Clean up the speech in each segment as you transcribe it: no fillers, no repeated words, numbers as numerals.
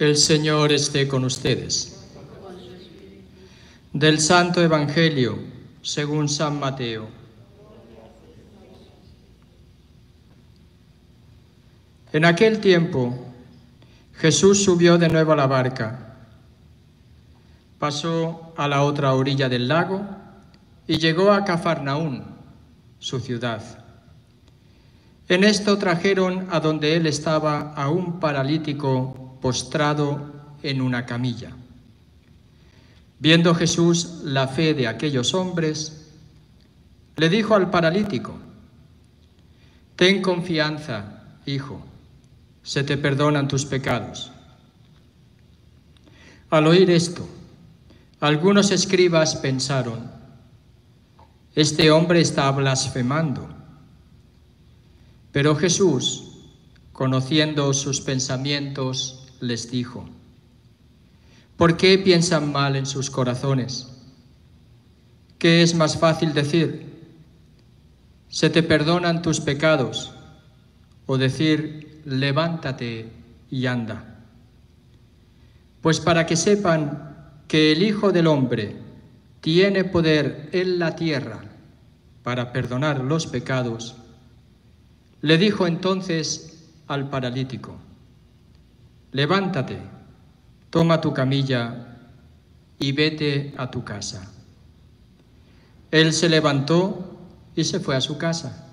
El Señor esté con ustedes. Del Santo Evangelio, según San Mateo. En aquel tiempo, Jesús subió de nuevo a la barca, pasó a la otra orilla del lago y llegó a Cafarnaún, su ciudad. En esto trajeron a donde él estaba a un paralítico postrado en una camilla. Viendo Jesús la fe de aquellos hombres, le dijo al paralítico: «Ten confianza, hijo, se te perdonan tus pecados». Al oír esto, algunos escribas pensaron: «Este hombre está blasfemando». Pero Jesús, conociendo sus pensamientos, les dijo: ¿Por qué piensan mal en sus corazones? ¿Qué es más fácil decir: «Se te perdonan tus pecados», o decir: «Levántate y anda»? Pues para que sepan que el Hijo del Hombre tiene poder en la tierra para perdonar los pecados, le dijo entonces al paralítico: «Levántate, toma tu camilla y vete a tu casa». Él se levantó y se fue a su casa.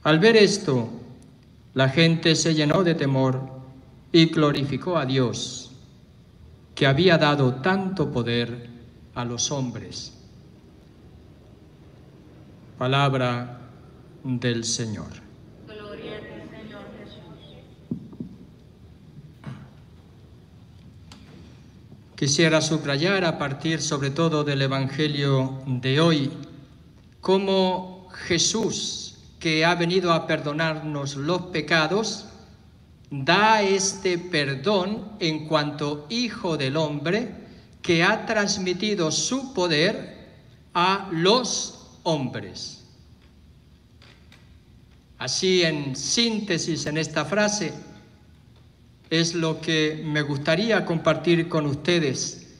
Al ver esto, la gente se llenó de temor y glorificó a Dios, que había dado tanto poder a los hombres. Palabra del Señor. Gloria a ti, Señor Jesús. Quisiera subrayar, a partir sobre todo del Evangelio de hoy, cómo Jesús, que ha venido a perdonarnos los pecados, da este perdón en cuanto Hijo del Hombre, que ha transmitido su poder a los hombres. Así, en síntesis, en esta frase, es lo que me gustaría compartir con ustedes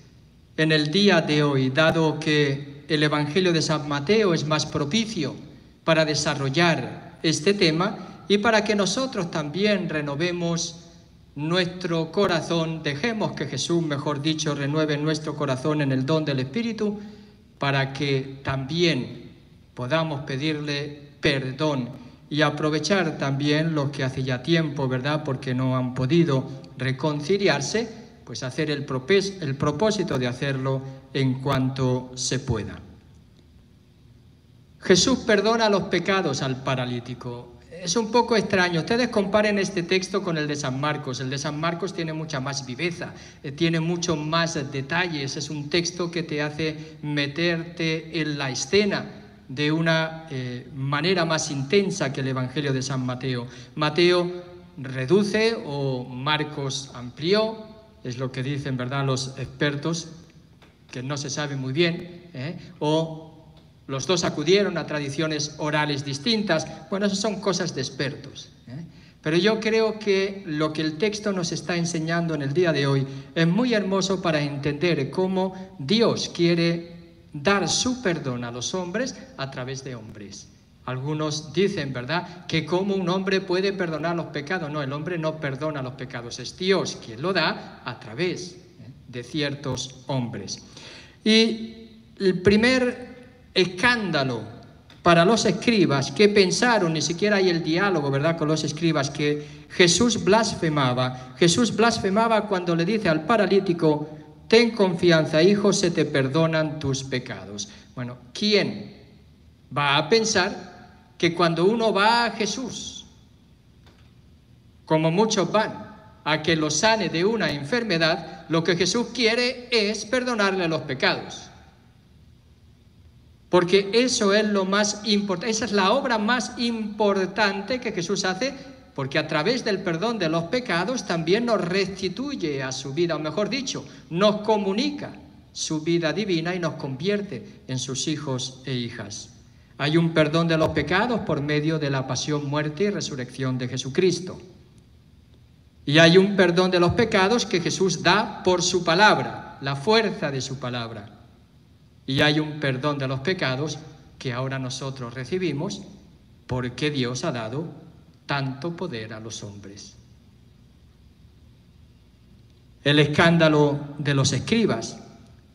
en el día de hoy, dado que el Evangelio de San Mateo es más propicio para desarrollar este tema y para que nosotros también renovemos nuestro corazón, dejemos que Jesús, mejor dicho, renueve nuestro corazón en el don del Espíritu, para que también podamos pedirle perdón y aprovechar también lo que hace ya tiempo, ¿verdad?, porque no han podido reconciliarse, pues hacer el propósito de hacerlo en cuanto se pueda. Jesús perdona los pecados al paralítico. Es un poco extraño. Ustedes comparen este texto con el de San Marcos. El de San Marcos tiene mucha más viveza, tiene mucho más detalles. Es un texto que te hace meterte en la escena de una manera más intensa que el Evangelio de San Mateo. Mateo reduce o Marcos amplió, es lo que dicen, ¿verdad?, los expertos, que no se sabe muy bien, o los dos acudieron a tradiciones orales distintas. Bueno, esas son cosas de expertos, Pero yo creo que lo que el texto nos está enseñando en el día de hoy es muy hermoso para entender cómo Dios quiere dar su perdón a los hombres a través de hombres. Algunos dicen, ¿verdad?, que cómo un hombre puede perdonar los pecados. No, el hombre no perdona los pecados, es Dios quien lo da a través de ciertos hombres. Y el primer escándalo para los escribas, que pensaron, ni siquiera hay el diálogo, ¿verdad?, con los escribas, que Jesús blasfemaba. Jesús blasfemaba cuando le dice al paralítico: «Ten confianza, hijo, se te perdonan tus pecados». Bueno, ¿quién va a pensar que cuando uno va a Jesús, como muchos van, a que lo sane de una enfermedad, lo que Jesús quiere es perdonarle los pecados? Porque eso es lo más importante, esa es la obra más importante que Jesús hace, porque a través del perdón de los pecados también nos restituye a su vida, o mejor dicho, nos comunica su vida divina y nos convierte en sus hijos e hijas. Hay un perdón de los pecados por medio de la pasión, muerte y resurrección de Jesucristo. Y hay un perdón de los pecados que Jesús da por su palabra, la fuerza de su palabra. Y hay un perdón de los pecados que ahora nosotros recibimos porque Dios ha dado tanto poder a los hombres. El escándalo de los escribas.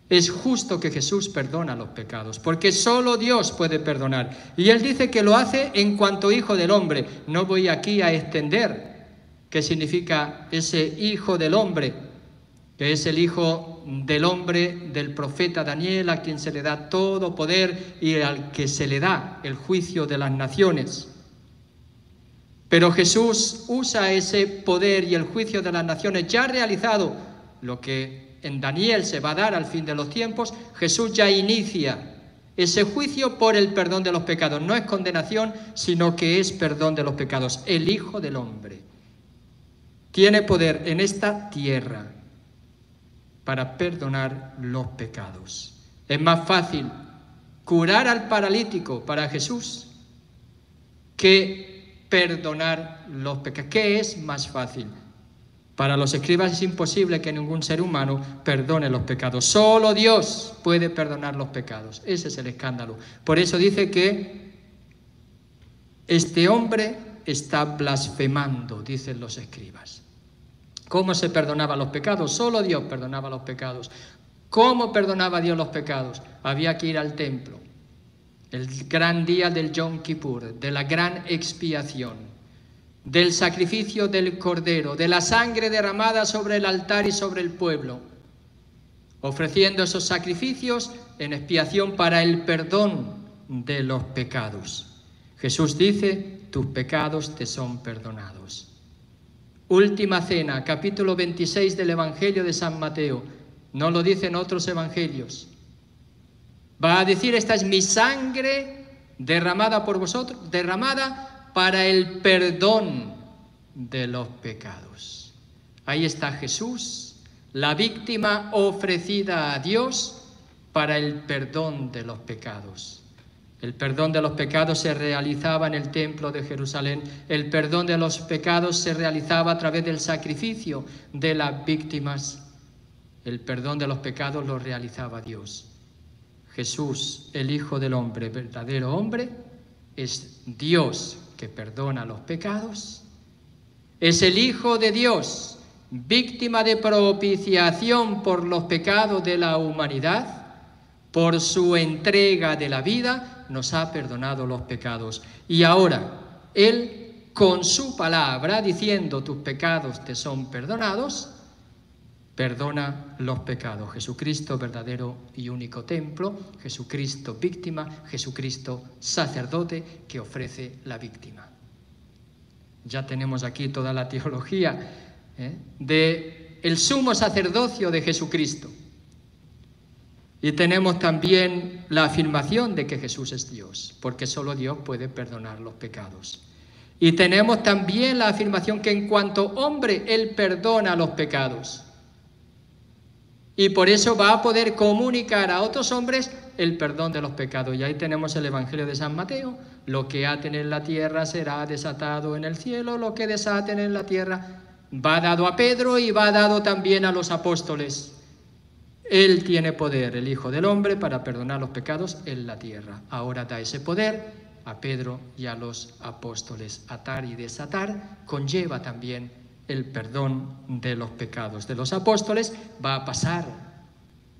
Es justo que Jesús perdona los pecados, porque solo Dios puede perdonar. Y Él dice que lo hace en cuanto Hijo del Hombre. No voy aquí a extender qué significa ese Hijo del Hombre, que es el Hijo del Hombre del profeta Daniel, a quien se le da todo poder y al que se le da el juicio de las naciones. Pero Jesús usa ese poder y el juicio de las naciones ya realizado, lo que en Daniel se va a dar al fin de los tiempos. Jesús ya inicia ese juicio por el perdón de los pecados. No es condenación, sino que es perdón de los pecados. El Hijo del Hombre tiene poder en esta tierra para perdonar los pecados. Es más fácil curar al paralítico para Jesús que perdonar los pecados. ¿Qué es más fácil? Para los escribas es imposible que ningún ser humano perdone los pecados. Solo Dios puede perdonar los pecados. Ese es el escándalo. Por eso dice que este hombre está blasfemando, dicen los escribas. ¿Cómo se perdonaban los pecados? Solo Dios perdonaba los pecados. ¿Cómo perdonaba Dios los pecados? Había que ir al templo. El gran día del Yom Kippur, de la gran expiación, del sacrificio del Cordero, de la sangre derramada sobre el altar y sobre el pueblo, ofreciendo esos sacrificios en expiación para el perdón de los pecados. Jesús dice, tus pecados te son perdonados. Última cena, capítulo 26 del Evangelio de San Mateo. No lo dicen otros evangelios. Va a decir, esta es mi sangre derramada por vosotros, derramada para el perdón de los pecados. Ahí está Jesús, la víctima ofrecida a Dios para el perdón de los pecados. El perdón de los pecados se realizaba en el templo de Jerusalén. El perdón de los pecados se realizaba a través del sacrificio de las víctimas. El perdón de los pecados lo realizaba Dios. Jesús, el Hijo del Hombre, verdadero hombre, es Dios que perdona los pecados. Es el Hijo de Dios, víctima de propiciación por los pecados de la humanidad. Por su entrega de la vida nos ha perdonado los pecados. Y ahora, Él, con su palabra, diciendo tus pecados te son perdonados, perdona los pecados. Jesucristo, verdadero y único templo, Jesucristo víctima, Jesucristo sacerdote que ofrece la víctima. Ya tenemos aquí toda la teología del sumo sacerdocio de Jesucristo. Y tenemos también la afirmación de que Jesús es Dios, porque solo Dios puede perdonar los pecados. Y tenemos también la afirmación que en cuanto hombre, Él perdona los pecados. Y por eso va a poder comunicar a otros hombres el perdón de los pecados. Y ahí tenemos el Evangelio de San Mateo. Lo que aten en la tierra será desatado en el cielo, lo que desaten en la tierra va dado a Pedro y va dado también a los apóstoles. Él tiene poder, el Hijo del Hombre, para perdonar los pecados en la tierra. Ahora da ese poder a Pedro y a los apóstoles. Atar y desatar conlleva también el perdón de los pecados de los apóstoles. Va a pasar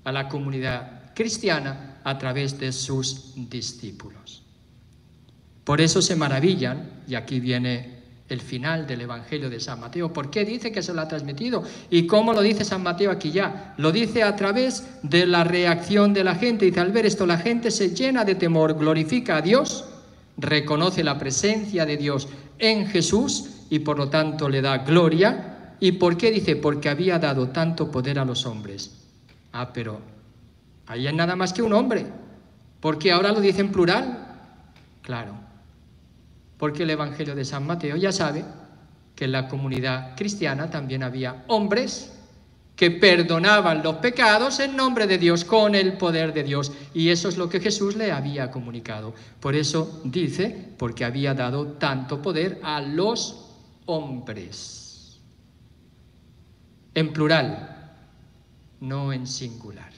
a la comunidad cristiana a través de sus discípulos. Por eso se maravillan, y aquí viene el final del Evangelio de San Mateo. ¿Por qué dice que se lo ha transmitido? ¿Y cómo lo dice San Mateo aquí ya? Lo dice a través de la reacción de la gente. Dice, al ver esto la gente se llena de temor, glorifica a Dios, reconoce la presencia de Dios en Jesús y por lo tanto le da gloria. ¿Y por qué dice? Porque había dado tanto poder a los hombres. Ah, pero ahí es nada más que un hombre. ¿Por qué ahora lo dice en plural? Claro. Porque el Evangelio de San Mateo ya sabe que en la comunidad cristiana también había hombres que perdonaban los pecados en nombre de Dios, con el poder de Dios. Y eso es lo que Jesús le había comunicado. Por eso dice, porque había dado tanto poder a los hombres. en plural, no en singular.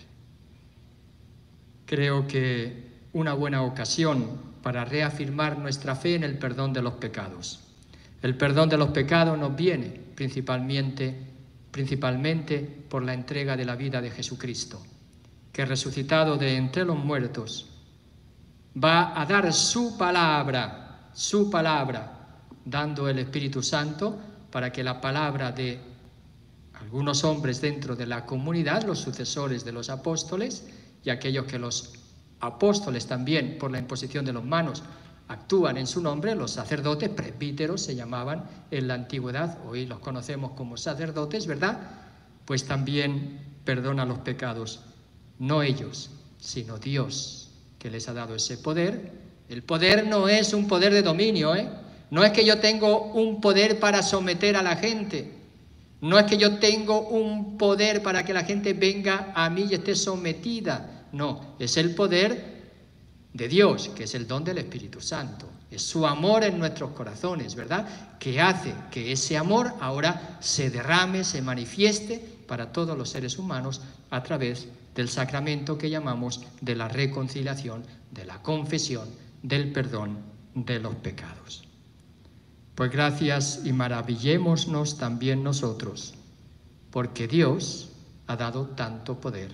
Creo que una buena ocasión para reafirmar nuestra fe en el perdón de los pecados. El perdón de los pecados nos viene principalmente por la entrega de la vida de Jesucristo, que resucitado de entre los muertos va a dar su palabra, dando el Espíritu Santo para que la palabra de algunos hombres dentro de la comunidad, los sucesores de los apóstoles, y aquellos que los apóstoles también, por la imposición de las manos, actúan en su nombre, los sacerdotes, presbíteros se llamaban en la antigüedad, hoy los conocemos como sacerdotes, ¿verdad? Pues también perdona los pecados, no ellos, sino Dios, que les ha dado ese poder. El poder no es un poder de dominio, no es que yo tengo un poder para someter a la gente, no es que yo tengo un poder para que la gente venga a mí y esté sometida, no, es el poder de Dios, que es el don del Espíritu Santo, es su amor en nuestros corazones, ¿verdad?, que hace que ese amor ahora se derrame, se manifieste para todos los seres humanos a través del sacramento que llamamos de la reconciliación, de la confesión, del perdón de los pecados. Pues gracias y maravillémonos también nosotros, porque Dios ha dado tanto poder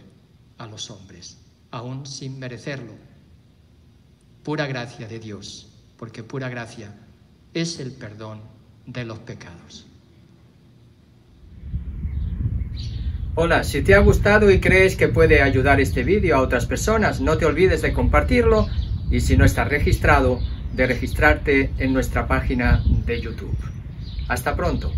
a los hombres, aún sin merecerlo. Pura gracia de Dios, porque pura gracia es el perdón de los pecados. Hola, si te ha gustado y crees que puede ayudar este vídeo a otras personas, no te olvides de compartirlo y si no estás registrado, de registrarte en nuestra página de YouTube. Hasta pronto.